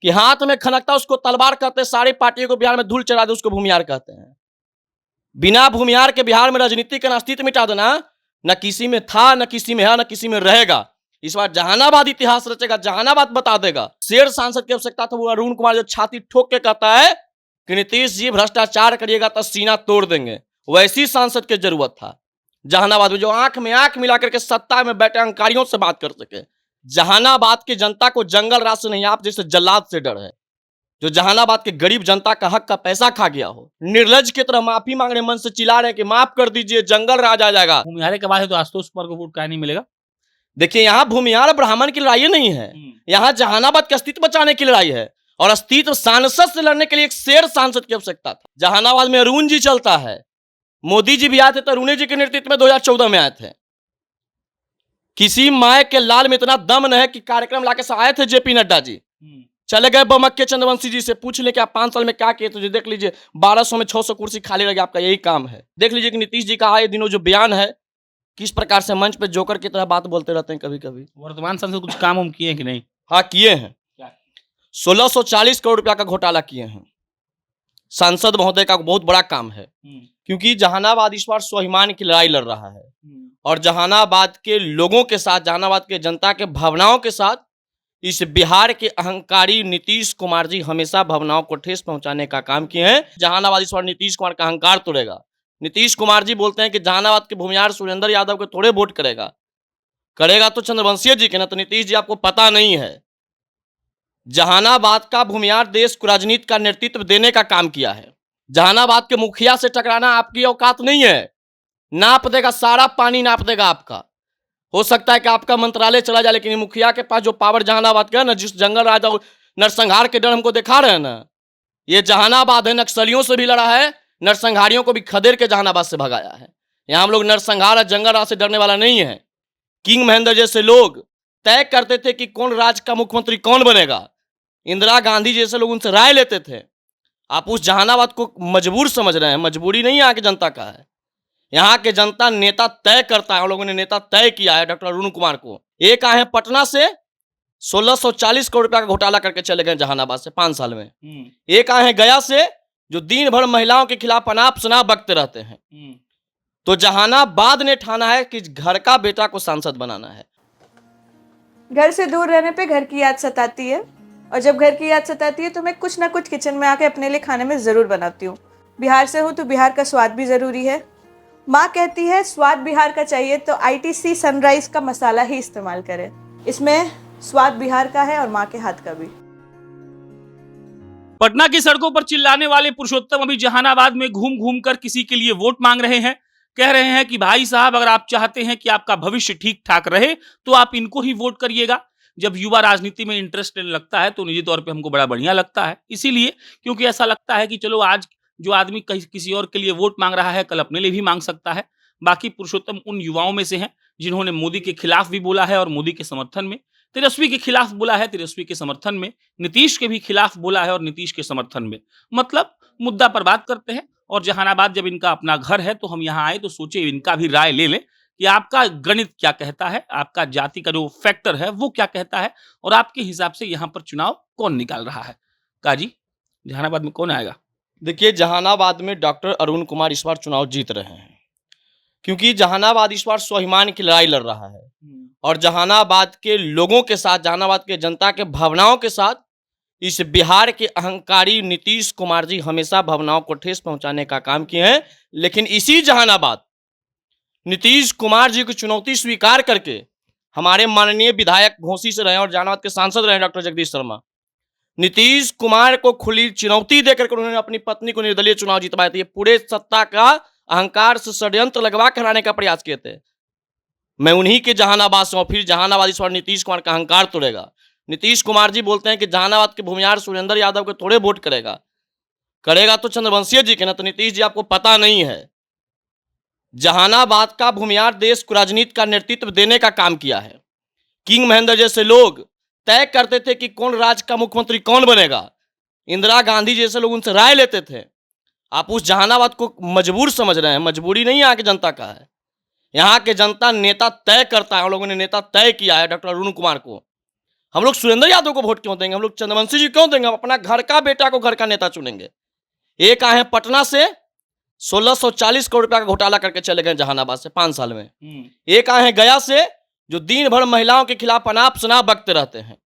कि हाथ में खनकता उसको तलवार कहते हैं, सारी पार्टियों को बिहार में धूल चढ़ा दे उसको भूमिहार कहते हैं। बिना भूमिहार के बिहार में राजनीति का अस्तित्व मिटा देना, न किसी में था, न किसी में है, न किसी में रहेगा। इस बार जहानाबाद इतिहास रचेगा, जहानाबाद बता देगा। शेर सांसद की आवश्यकता था, वो अरुण कुमार जो छाती ठोक के कहता है कि नीतीश जी भ्रष्टाचार करिएगा तो सीना तोड़ देंगे, वैसी सांसद की जरूरत था जहानाबाद में, जो आंख में आंख मिला करके सत्ता में बैठे अंकारियों से बात कर सके। जहानाबाद की जनता को जंगल राज से नहीं, आप जैसे जल्लाद से डर है, जो जहानाबाद के गरीब जनता का हक का पैसा खा गया हो। निर्लज की तरह माफी मांग रहे, मन से चिल्ला रहे कि माफ कर दीजिए, जंगल राज आ जाएगा। भूमिहारे के बाद है तो आशुतोष कुमार को वोट क्या नहीं मिलेगा? देखिए, यहाँ भूमिहार ब्राह्मण की लड़ाई नहीं है, यहाँ जहानाबाद का अस्तित्व बचाने की लड़ाई है, और अस्तित्व सांसद से लड़ने के लिए एक शेर सांसद की आवश्यकता था। जहानाबाद में अरुण जी चलता है, मोदी जी भी आए थे तो अरुण जी के नेतृत्व में 2014 में आए थे। किसी माय के लाल में इतना दम न है कि कार्यक्रम लाके आए थे जेपी नड्डा जी, चले गए बमक्के चंद्रवंशी जी से पूछ ले कि आप 5 साल में क्या किए, तो देख लीजिए 1200 में 600 कुर्सी खाली रह गया, आपका यही काम है। देख लीजिए कि नीतीश जी का आए दिनों जो बयान है, किस प्रकार से मंच पे जोकर की तरह बात बोलते रहते हैं कभी कभी। वर्तमान सांसद कुछ काम हम किए हैं कि नहीं? हाँ, किए हैं। 1640 करोड़ रुपया का घोटाला किए हैं। सांसद महोदय का बहुत बड़ा काम है, क्योंकि जहानाबाद इस बार स्वाभिमान की लड़ाई लड़ रहा है, और जहानाबाद के लोगों के साथ, जहानाबाद के जनता के भावनाओं के साथ इस बिहार के अहंकारी नीतीश कुमार जी हमेशा भावनाओं को ठेस पहुंचाने का काम किए हैं। जहानाबाद इस बार नीतीश कुमार का अहंकार तोड़ेगा। नीतीश कुमार जी बोलते हैं कि जहानाबाद के भूमिहार सुरेंद्र यादव को थोड़े वोट करेगा, करेगा तो चंद्रवंशी जी के ना। तो नीतीश जी आपको पता नहीं है, जहानाबाद का भूमिहार देश को राजनीति का नेतृत्व देने का काम किया है। जहानाबाद के मुखिया से टकराना आपकी औकात नहीं है। नाप देगा, सारा पानी नाप देगा आपका। हो सकता है कि आपका मंत्रालय चला जाए, लेकिन मुखिया के पास जो पावर जहानाबाद का है ना, जिस जंगल राजा नरसंहार के डर हमको दिखा रहे हैं ना, ये जहानाबाद है। नक्सलियों से भी लड़ा है, नरसंहारियों को भी खदेड़ के जहानाबाद से भगाया है। यहाँ हम लोग नरसंहार और जंगल राज से डरने वाला नहीं है। किंग महेंद्र जैसे लोग तय करते थे कि कौन राज्य का मुख्यमंत्री कौन बनेगा। इंदिरा गांधी जैसे लोग उनसे राय लेते थे। आप उस जहानाबाद को मजबूर समझ रहे हैं, मजबूरी नहीं यहाँ की जनता का है। यहाँ के जनता नेता तय करता है, हम लोगों ने नेता तय किया है डॉक्टर अरुण कुमार को। एक आए हैं पटना से 1640 करोड़ रुपया का घोटाला करके चले गए जहानाबाद से 5 साल में। एक आए हैं गया से, जो दिन भर महिलाओं के खिलाफ अनाप शनाप बकते रहते हैं। तो जहानाबाद ने ठाना है कि घर का बेटा को सांसद बनाना है। घर से दूर रहने पे घर की याद सताती है, और जब घर की याद सताती है तो मैं कुछ ना कुछ किचन में आके अपने लिए खाने में ज़रूर बनाती हूँ। बिहार से हूँ तो बिहार का स्वाद भी ज़रूरी है। माँ कहती है स्वाद बिहार का चाहिए तो ITC सनराइज का मसाला ही इस्तेमाल करें। इसमें स्वाद बिहार का है और माँ के हाथ का भी। पटना की सड़कों पर चिल्लाने वाले पुरुषोत्तम अभी जहानाबाद में घूम घूम कर किसी के लिए वोट मांग रहे हैं। कह रहे हैं कि भाई साहब, अगर आप चाहते हैं कि आपका भविष्य ठीक ठाक रहे तो आप इनको ही वोट करिएगा। जब युवा राजनीति में इंटरेस्ट लेने लगता है तो निजी तौर पे हमको बड़ा बढ़िया लगता है, इसीलिए क्योंकि ऐसा लगता है कि चलो आज जो आदमी किसी और के लिए वोट मांग रहा है, कल अपने लिए भी मांग सकता है। बाकी पुरुषोत्तम उन युवाओं में से हैं जिन्होंने मोदी के खिलाफ भी बोला है और मोदी के समर्थन में, तेजस्वी के खिलाफ बोला है, तेजस्वी के समर्थन में, नीतीश के भी खिलाफ बोला है और नीतीश के समर्थन में। मतलब मुद्दा पर बात करते हैं। और जहानाबाद जब इनका अपना घर है तो हम यहाँ आए तो सोचे इनका भी राय ले लें कि आपका गणित क्या कहता है, आपका जाति का जो फैक्टर है वो क्या कहता है, और आपके हिसाब से यहाँ पर चुनाव कौन निकाल रहा है। काजी, जहानाबाद में कौन आएगा? देखिए, जहानाबाद में डॉक्टर अरुण कुमार इस बार चुनाव जीत रहे हैं, क्योंकि जहानाबाद इस बार स्वाभिमान की लड़ाई लड़ रहा है, और जहानाबाद के लोगों के साथ, जहानाबाद के जनता के भावनाओं के साथ इस बिहार के अहंकारी नीतीश कुमार जी हमेशा भावनाओं को ठेस पहुंचाने का काम किए हैं। लेकिन इसी जहानाबाद नीतीश कुमार जी की चुनौती स्वीकार करके हमारे माननीय विधायक घोसी से रहे और जहानाबाद के सांसद रहे डॉक्टर जगदीश शर्मा, नीतीश कुमार को खुली चुनौती देकर उन्होंने अपनी पत्नी को निर्दलीय चुनाव जितवाए थे। ये पूरे सत्ता का अहंकार से षड्यंत्र लगवा कर हराने का प्रयास किए थे। मैं उन्हीं के जहानाबाद से हूं। फिर जहानाबाद इस बार नीतीश कुमार का अहंकार तोड़ेगा। नीतीश कुमार जी बोलते हैं कि जहानाबाद के भूमिहार सुरेंद्र यादव को थोड़े वोट करेगा, करेगा तो चंद्रवंशी जी के ना। तो नीतीश जी आपको पता नहीं है, जहानाबाद का भूमिहार देश को राजनीति का नेतृत्व देने का काम किया है। किंग महेंद्र जैसे लोग तय करते थे कि कौन राज्य का मुख्यमंत्री कौन बनेगा। इंदिरा गांधी जैसे लोग उनसे राय लेते थे। आप उस जहानाबाद को मजबूर समझ रहे हैं, मजबूरी नहीं यहाँ की जनता का है। यहाँ के जनता नेता तय करता है, हम लोगों ने नेता तय किया है डॉक्टर अरुण कुमार को। हम लोग सुरेंद्र यादव को वोट क्यों देंगे? हम लोग चंद्रवंशी जी क्यों देंगे? हम अपना घर का बेटा को घर का नेता चुनेंगे। एक आए हैं पटना से 1640 करोड़ रुपया का घोटाला करके चले गए जहानाबाद से 5 साल में। एक आए हैं गया से जो दिन भर महिलाओं के खिलाफ अनाप शनाप बकते रहते हैं।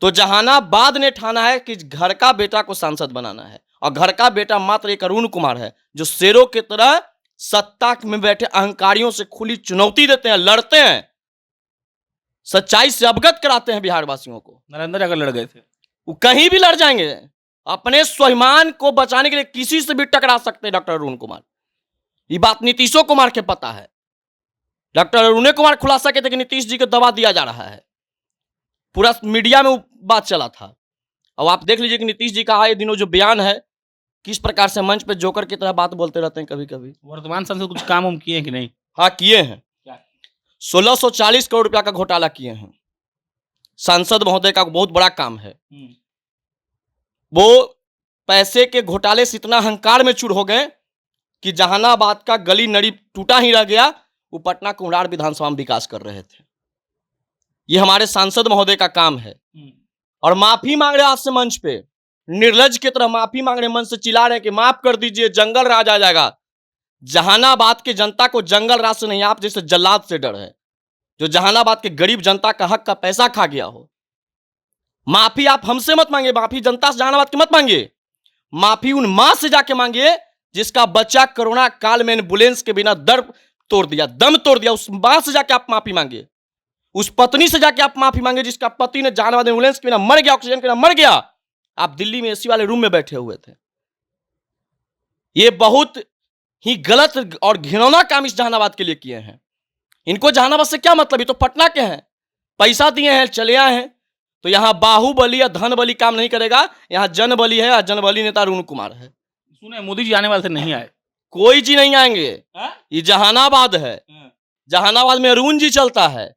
तो जहानाबाद ने ठाना है कि घर का बेटा को सांसद बनाना है, और घर का बेटा मात्र एक अरुण कुमार है जो शेरों की तरह सत्ता में बैठे अहंकारियों से खुली चुनौती देते हैं, लड़ते हैं, सच्चाई से अवगत कराते हैं बिहार वासियों को। नरेंद्र अगर लड़ गए थे, वो कहीं भी लड़ जाएंगे, अपने स्वाभिमान को बचाने के लिए किसी से भी टकरा सकते हैं डॉक्टर अरुण कुमार। ये बात नीतीशो कुमार के पता है। डॉक्टर अरुण कुमार खुलासा कहते कि नीतीश जी को दबा दिया जा रहा है, पूरा मीडिया में वो बात चला था। अब आप देख लीजिए कि नीतीश जी का आए दिनों जो बयान है, किस प्रकार से मंच पे जोकर की तरह बात बोलते रहते हैं कभी कभी। वर्तमान सांसद कुछ काम हम किए कि नहीं? हाँ किए हैं, 1640 करोड़ रुपया का घोटाला किए हैं। सांसद महोदय का बहुत बड़ा काम है। वो पैसे के घोटाले से इतना अहंकार में चूर हो गए कि जहानाबाद का गली नड़ी टूटा ही रह गया, वो पटना कुम्हरार विधानसभा में विकास कर रहे थे। ये हमारे सांसद महोदय का काम है। और माफी मांग रहे आज से मंच पे, निर्लज की तरह माफी मांग रहे, मंच से चिल्ला रहे हैं कि माफ कर दीजिए, जंगल राज आ जाएगा। जहानाबाद के जनता को जंगल राज से नहीं, आप जैसे जल्लाद से डर है जो जहानाबाद के गरीब जनता का हक का पैसा खा गया हो। माफी आप हमसे मत मांगे, माफी जनता से जहानाबाद की मत मांगिए, माफी उन मां से जाके मांगिए जिसका बच्चा कोरोना काल में एम्बुलेंस के बिना दर तोड़ दिया, दम तोड़ दिया। उस मां से जाके आप माफी मांगिए, उस पत्नी से जाके आप माफी मांगे जिसका पति ने जहानाबाद एम्बुलेंस के बिना मर गया, ऑक्सीजन के बिना मर गया। आप दिल्ली में एसी वाले रूम में बैठे हुए थे। ये बहुत ही गलत और घिनौना काम इस जहानाबाद के लिए किए हैं। इनको जहानाबाद से क्या मतलब? ये तो पटना के हैं, पैसा दिए हैं, चले आए हैं। तो यहां बाहुबली या धन बली काम नहीं करेगा, यहां जनबली है, और जनबली नेता अरुण कुमार है। सुने मोदी जी आने वाले थे, नहीं आए। कोई जी नहीं आएंगे। ये जहानाबाद है, जहानाबाद में अरुण जी चलता है।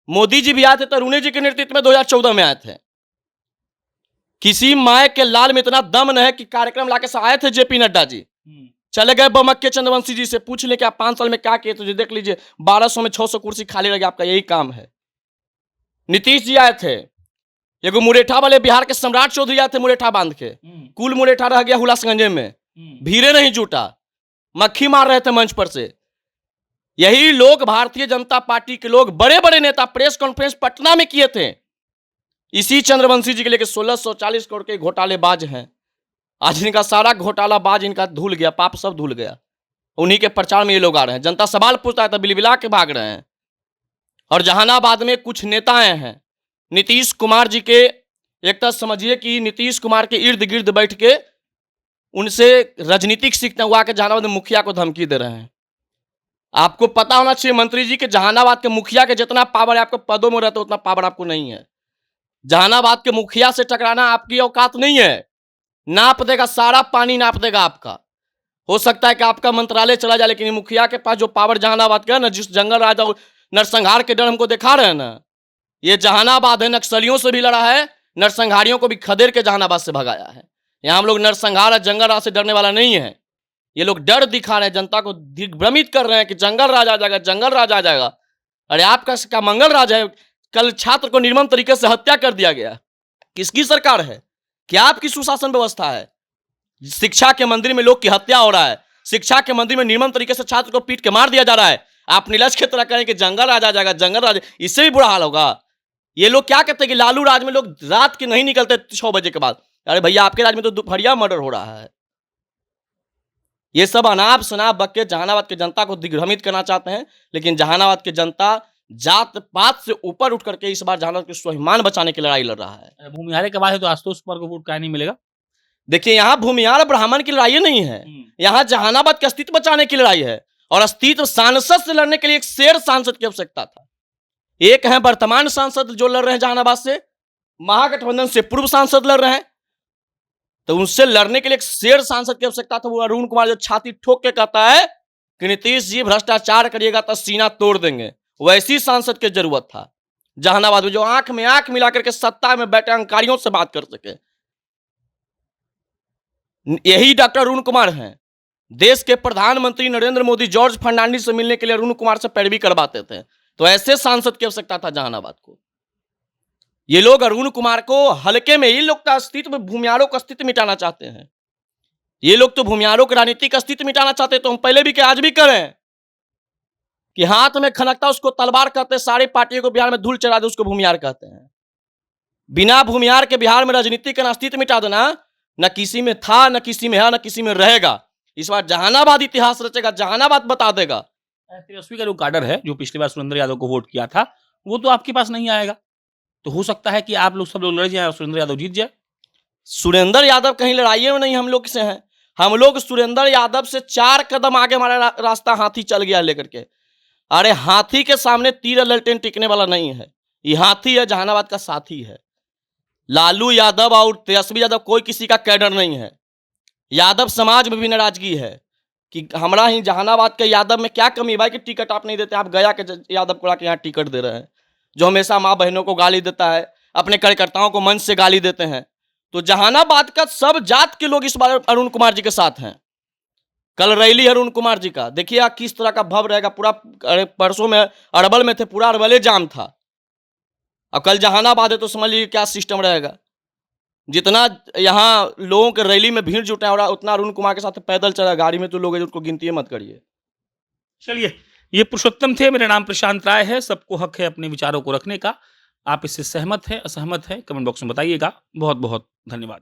मोदी जी भी आए थे तो अरुण जी के नेतृत्व में 2014 में आए थे। किसी माए के लाल में इतना दम न है कि कार्यक्रम लाके से आए थे जेपी नड्डा जी, चले गए बमक के चंद्रवंशी जी से पूछ ले कि आप 5 साल में क्या किए, तो देख लीजिए 1200 में 600 कुर्सी खाली रह गया, आपका यही काम है। नीतीश जी आए थे, एगो मुरेठा वाले बिहार के सम्राट चौधरी आए थे, मुरेठा बांध के, कुल मुरेठा रह गया हुलासगंजे में, भीड़े नहीं जुटा, मक्खी मार रहे थे मंच पर से। यही लोग, भारतीय जनता पार्टी के लोग, बड़े बड़े नेता प्रेस कॉन्फ्रेंस पटना में किए थे इसी चंद्रवंशी जी के लेकर। 1640 करोड़ के घोटालेबाज हैं। आज इनका सारा घोटालाबाज इनका धुल गया, पाप सब धुल गया। उन्हीं के प्रचार में ये लोग आ रहे हैं, जनता सवाल पूछता है तो बिलबिला के भाग रहे हैं। और जहानाबाद में कुछ नेता आए हैं नीतीश कुमार जी के, एक तरह समझिए कि नीतीश कुमार के इर्द गिर्द बैठ के उनसे राजनीतिक सीखते हुआ के जहानाबाद में मुखिया को धमकी दे रहे हैं। आपको पता होना चाहिए मंत्री जी के जहानाबाद के मुखिया के जितना पावर है, आपको पदों में रहते उतना पावर आपको नहीं है। जहानाबाद के मुखिया से टकराना आपकी औकात नहीं है। नाप देगा, सारा पानी नाप देगा आपका। हो सकता है कि आपका मंत्रालय चला जाए, लेकिन मुखिया के पास जो पावर जहानाबाद का है ना, जिस जंगल राज और नरसंहार के डर हमको दिखा रहे हैं ना, ये जहानाबाद है, नक्सलियों से भी लड़ा है, नरसंहारियों को भी खदेड़ के जहानाबाद से भगाया है। यहाँ हम लोग नरसंहार और जंगल राज से डरने वाला नहीं है। ये लोग डर दिखा रहे हैं, जनता को दिग्भ्रमित कर रहे हैं कि जंगल राज आ जाएगा, जंगल राज आ जाएगा। अरे आपका मंगल राज है। कल छात्र को निर्मम तरीके से हत्या कर दिया गया। किसकी सरकार है? क्या आपकी सुशासन व्यवस्था है? शिक्षा के मंदिर में लोग की हत्या हो रहा है, शिक्षा के मंदिर में निर्मम तरीके से छात्र को पीट के मार दिया जा रहा है। आप नीलज की तरह करें कि जंगल राज आ जाएगा, जंगल राज, इससे भी बुरा हाल होगा। ये लोग क्या कहते हैं कि लालू राज में लोग रात के नहीं निकलते 6 बजे के बाद। अरे भैया, आपके राज में तो दोपहरिया मर्डर हो रहा है। ये सब अनाप शनाप बक के जहानाबाद की जनता को दिग्भ्रमित करना चाहते हैं, लेकिन जहानाबाद की जनता जात पात से ऊपर उठ करके इस बार जहानाबाद के स्वाभिमान बचाने की लड़ाई लड़ रहा है। भूमिहारे के बाद है तो आशुतोष कुमार को वोट क्या नहीं मिलेगा? देखिए, यहाँ भूमिहार ब्राह्मण की लड़ाई नहीं है, यहाँ जहानाबाद का अस्तित्व बचाने की लड़ाई है। और अस्तित्व सांसद से लड़ने के लिए एक शेर सांसद की आवश्यकता था। एक है वर्तमान सांसद जो लड़ रहे हैं जहानाबाद से, महागठबंधन से पूर्व सांसद लड़ रहे हैं, तो उनसे लड़ने के लिए एक शेर सांसद की आवश्यकता था। वो अरुण कुमार जो छाती ठोक के कहता है कि नीतीश जी भ्रष्टाचार करिएगा तो सीना तोड़ देंगे, वैसी सांसद की जरूरत था जहानाबाद में, जो आंख में आंख मिला करके सत्ता में बैठे अहंकारियों से बात कर सके। यही डॉक्टर अरुण कुमार हैं। देश के प्रधानमंत्री नरेंद्र मोदी जॉर्ज फर्नांडिस से मिलने के लिए अरुण कुमार से पैरवी करवाते थे। तो ऐसे सांसद की आवश्यकता था जहानाबाद को। ये लोग अरुण कुमार को हल्के में, ये लोग का अस्तित्व, भूमियारों का अस्तित्व मिटाना चाहते हैं। ये लोग तो भूमियारों के राजनीतिक अस्तित्व मिटाना चाहते हैं, तो हम पहले भी आज भी करें कि हाथ में खनकता उसको तलवार कहते हैं, सारी पार्टियों को बिहार में धूल चढ़ा दे उसको भूमियार कहते हैं। बिना भूमियार के बिहार में राजनीति का अस्तित्व मिटा देना, न किसी में था, न किसी में है, न किसी में रहेगा। इस बार जहानाबाद इतिहास रचेगा, जहानाबाद बता देगा। तेजस्वी का जो काडर है, जो पिछली बार सुरेंद्र यादव को वोट किया था, वो तो आपके पास नहीं आएगा। तो हो सकता है कि आप लोग सब लोग लड़ जाए और सुरेंद्र यादव जीत जाए। सुरेंद्र यादव कहीं लड़ाई में नहीं हम लोग से हैं। हम लोग सुरेंद्र यादव से 4 कदम आगे हमारा रास्ता हाथी चल गया लेकर के। अरे हाथी के सामने तीर ललटेन टिकने वाला नहीं है। ये हाथी है, जहानाबाद का साथी है। लालू यादव और तेजस्वी यादव कोई किसी का कैडर नहीं है। यादव समाज में भी नाराजगी है कि हमारा ही जहानाबाद के यादव में क्या कमी भाई कि टिकट आप नहीं देते। आप गया के यादव को यहाँ टिकट दे रहे हैं, जो हमेशा माँ बहनों को गाली देता है, अपने कार्यकर्ताओं को मंच से गाली देते हैं। तो जहानाबाद का सब जात के लोग इस बार अरुण कुमार जी के साथ हैं। कल रैली अरुण कुमार जी का देखिए किस तरह का भव रहेगा। पूरा परसों में अरवल में थे, पूरा अरवले जाम था। अब कल जहानाबाद है तो समझ लीजिए क्या सिस्टम रहेगा। जितना यहाँ लोगों के रैली में भीड़ जुटे और उतना अरुण कुमार के साथ पैदल चला, गाड़ी में तो लोग उनको गिनती मत करिए। चलिए, ये पुरुषोत्तम थे, मेरा नाम प्रशांत राय है। सबको हक है अपने विचारों को रखने का। आप इससे सहमत हैं, असहमत हैं, कमेंट बॉक्स में बताइएगा। बहुत बहुत धन्यवाद।